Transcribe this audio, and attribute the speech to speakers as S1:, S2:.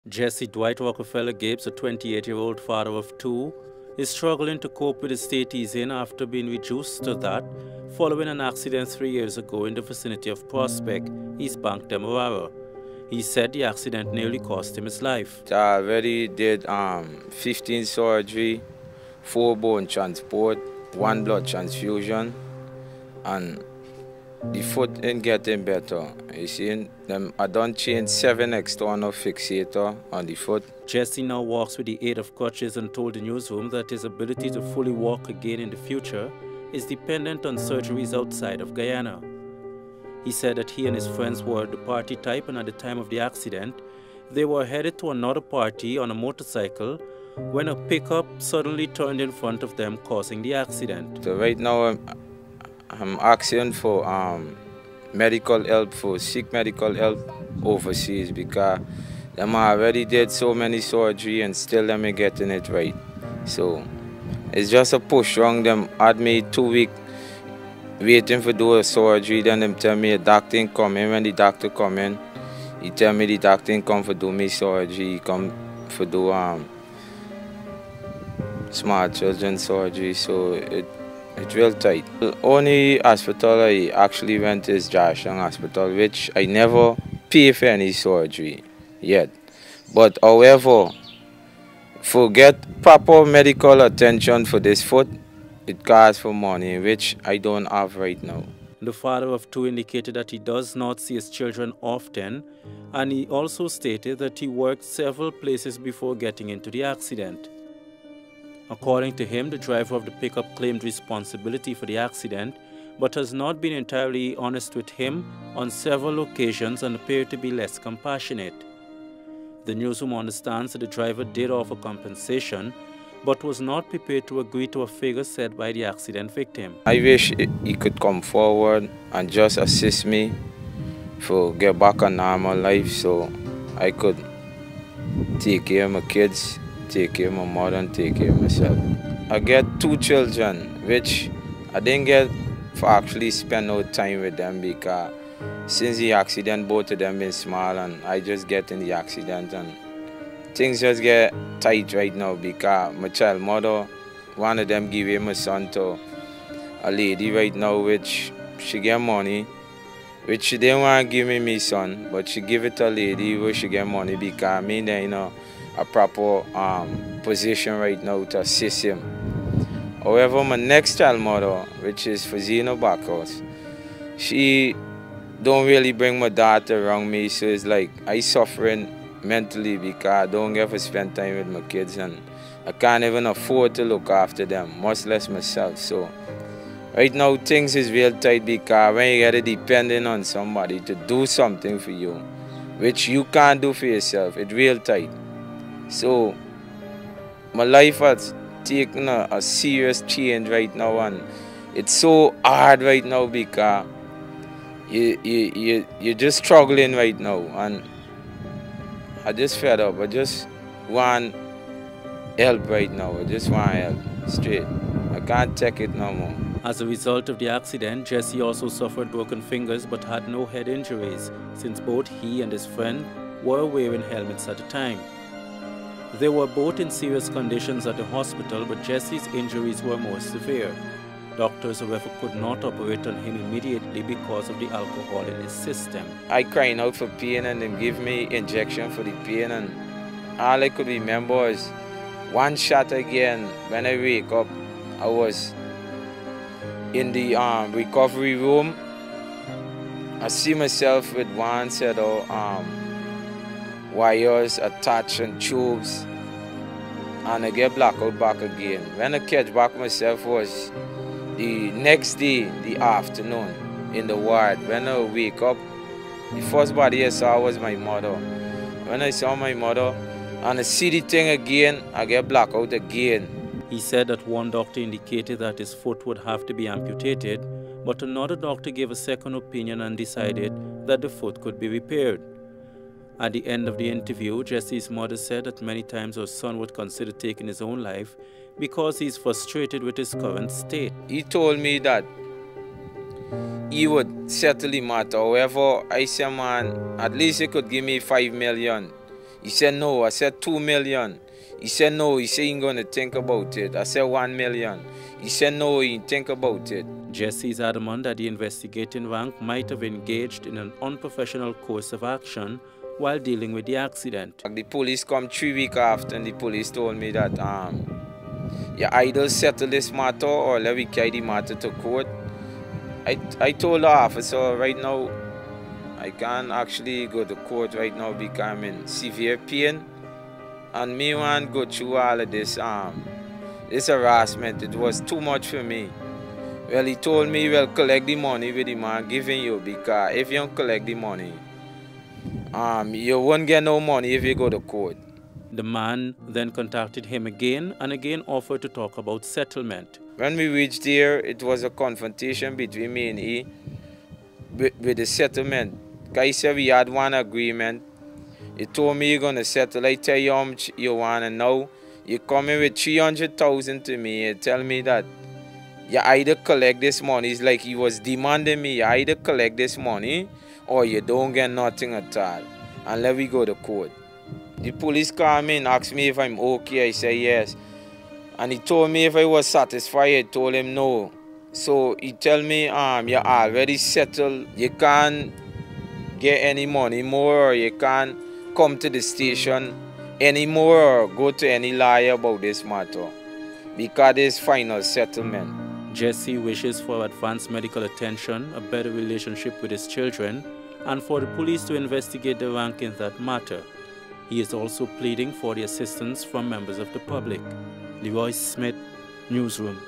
S1: Jesse Dwight Rockefeller Gibbs, a 28-year-old father of two, is struggling to cope with the state he's in after being reduced to that following an accident 3 years ago in the vicinity of Prospect, East Bank, Demerara. He said the accident nearly cost him his life.
S2: I already did 15 surgery, 4 bone transport, 1 blood transfusion, and the foot ain't getting better. You see, I done change 7 external fixator on the foot.
S1: Jesse now walks with the aid of crutches and told the newsroom that his ability to fully walk again in the future is dependent on surgeries outside of Guyana. He said that he and his friends were the party type, and at the time of the accident, they were headed to another party on a motorcycle when a pickup suddenly turned in front of them, causing the accident.
S2: So right now, I'm asking for medical help, seek medical help overseas, because them already did so many surgery and still them ain't getting it right. So it's just a push wrong. Them had me 2 weeks waiting for do a surgery, then them tell me a doctor ain't come in. When the doctor come in, he tell me the doctor ain't come for do me surgery, he come for do small children surgery, so it's real tight. The only hospital I actually went to is Joshua Hospital, which I never pay for any surgery yet. But however, for get proper medical attention for this foot, it costs for money, which I don't have right now.
S1: The father of two indicated that he does not see his children often, and he also stated that he worked several places before getting into the accident. According to him, the driver of the pickup claimed responsibility for the accident, but has not been entirely honest with him on several occasions and appeared to be less compassionate. The newsroom understands that the driver did offer compensation, but was not prepared to agree to a figure said by the accident victim.
S2: I wish he could come forward and just assist me to get back a normal life, so I could take care of my kids, take care of my mother, and take care of myself. I get 2 children, which I didn't get to actually spend no time with them, because since the accident, both of them been small, and I just get in the accident, and things just get tight right now, because my child mother, one of them give away my son to a lady right now, which she get money, which she didn't want to give me my son, but she give it to a lady where she get money, because me then, you know, a proper position right now to assist him. However, my next child mother, which is Fazina Backhouse, she don't really bring my daughter around me, so it's like I suffering mentally, because I don't get to spend time with my kids, and I can't even afford to look after them, much less myself. So right now things is real tight, because when you get depending on somebody to do something for you, which you can't do for yourself, it's real tight. So my life has taken a serious change right now, and it's so hard right now, because you're just struggling right now, and I just fed up. I just want help right now. I just want help, straight. I can't take it no more.
S1: As a result of the accident, Jesse also suffered broken fingers but had no head injuries, since both he and his friend were wearing helmets at the time. They were both in serious conditions at the hospital, but Jesse's injuries were more severe. Doctors, however, could not operate on him immediately because of the alcohol in his system.
S2: I crying out for pain, and they give me injection for the pain, and all I could remember is one shot again. When I wake up, I was in the recovery room. I see myself with one set of wires attached and tubes, and I get blackout back again. When I catch back myself was the next day, the afternoon, in the ward. When I wake up, the first body I saw was my mother. When I saw my mother and I see the thing again, I get blackout again.
S1: He said that one doctor indicated that his foot would have to be amputated, but another doctor gave a second opinion and decided that the foot could be repaired. At the end of the interview, Jesse's mother said that many times her son would consider taking his own life because he's frustrated with his current state.
S2: He told me that he would settle the matter. However, I said, man, at least he could give me $5 million. He said, no. I said, 2 million. He said, no. He said, he ain't going to think about it. I said, 1 million. He said, no, he didn't think about it.
S1: Jesse is adamant that the investigating rank might have engaged in an unprofessional course of action while dealing with the accident.
S2: The police come 3 weeks after, and the police told me that you either settle this matter or let me carry the matter to court. I told the officer right now I can't actually go to court right now because I'm in severe pain, and me want to go through all of this harassment. It was too much for me. Well, he told me, well, collect the money with the man giving you, because if you don't collect the money, you won't get no money if you go to court.
S1: The man then contacted him again and again offered to talk about settlement.
S2: When we reached there, it was a confrontation between me and he with the settlement. Because he said we had one agreement. He told me you're going to settle. I tell you how much you want to know. You come in with 300,000 to me and tell me that you either collect this money. It's like he was demanding me, you either collect this money or you don't get nothing at all. And let me go to court. The police called me and asked me if I'm okay. I said yes. And he told me if I was satisfied. I told him no. So he tell me, you're already settled. You can't get any money more, or you can't come to the station anymore or go to any lawyer about this matter, because it's final settlement.
S1: Jesse wishes for advanced medical attention, a better relationship with his children, and for the police to investigate the rank in that matter. He is also pleading for the assistance from members of the public. Leroy Smith, Newsroom.